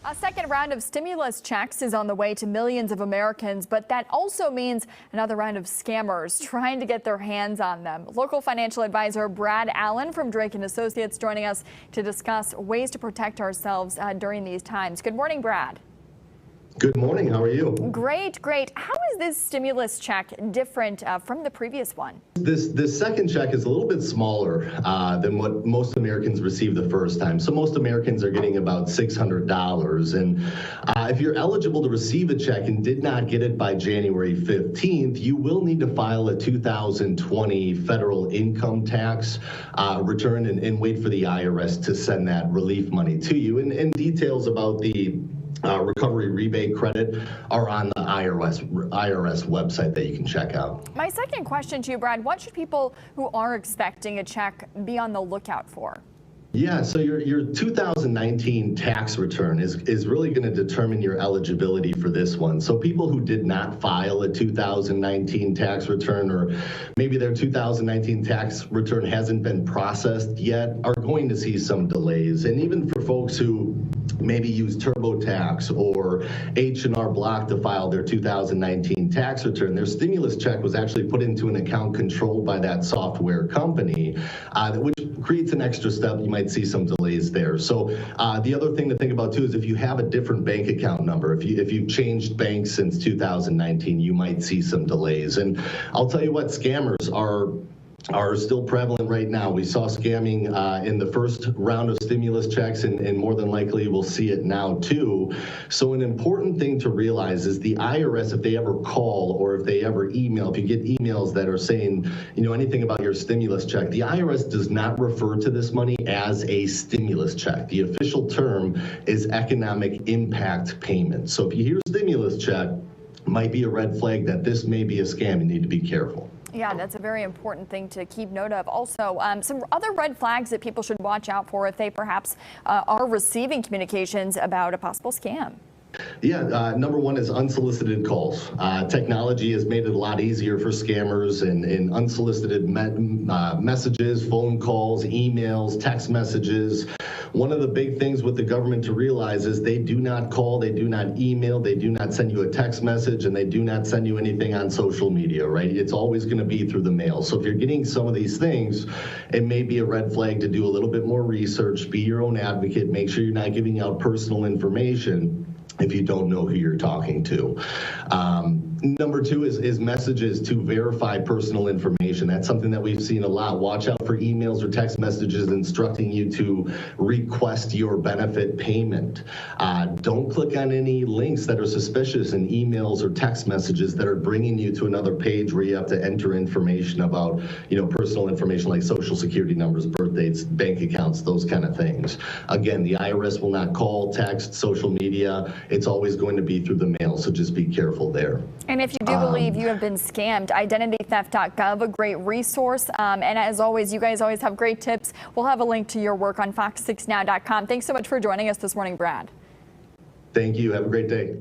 A second round of stimulus checks is on the way to millions of Americans, but that also means another round of scammers trying to get their hands on them. Local financial advisor Brad Allen from Drake & Associates joining us to discuss ways to protect ourselves during these times. Good morning, Brad. Good morning. How are you? Great, great. How is this stimulus check different from the previous one? This second check is a little bit smaller than what most Americans received the first time. So most Americans are getting about $600. And if you're eligible to receive a check and did not get it by January 15th, you will need to file a 2020 federal income tax return and wait for the IRS to send that relief money to you. And details about the recovery rebate credit are on the IRS website that you can check out. My second question to you, Brad, what should people who are expecting a check be on the lookout for? Yeah, so your 2019 tax return is really going to determine your eligibility for this one. So people who did not file a 2019 tax return, or maybe their 2019 tax return hasn't been processed yet, are going to see some delays. And even for folks who maybe use TurboTax or H&R Block to file their 2019 tax return, their stimulus check was actually put into an account controlled by that software company, which creates an extra step. You might see some delays there. So the other thing to think about too is if you have a different bank account number, if you've changed banks since 2019, you might see some delays. And I'll tell you what, scammers are still prevalent right now. We saw scamming in the first round of stimulus checks, and more than likely we'll see it now too. So an important thing to realize is the IRS, if they ever call or if they ever email, if you get emails that are saying, anything about your stimulus check, the IRS does not refer to this money as a stimulus check. The official term is economic impact payment. So if you hear stimulus check, might be a red flag that this may be a scam. You need to be careful. Yeah, that's a very important thing to keep note of. Also, some other red flags that people should watch out for if they perhaps are receiving communications about a possible scam. Yeah, number one is unsolicited calls. Technology has made it a lot easier for scammers, and unsolicited messages, phone calls, emails, text messages. One of the big things with the government to realize is they do not call, they do not email, they do not send you a text message, and they do not send you anything on social media, right? It's always going to be through the mail. So if you're getting some of these things, it may be a red flag to do a little bit more research, be your own advocate, make sure you're not giving out personal information if you don't know who you're talking to. Number two is messages to verify personal information. That's something that we've seen a lot. Watch out for emails or text messages instructing you to request your benefit payment. Don't click on any links that are suspicious in emails or text messages that are bringing you to another page where you have to enter information about, personal information like social security numbers, birth dates, bank accounts, those kind of things. Again, the IRS will not call, text, social media. It's always going to be through the mail, so just be careful there. And if you do believe you have been scammed, identitytheft.gov, a great resource. And as always, you guys always have great tips. We'll have a link to your work on fox6now.com. Thanks so much for joining us this morning, Brad. Thank you. Have a great day.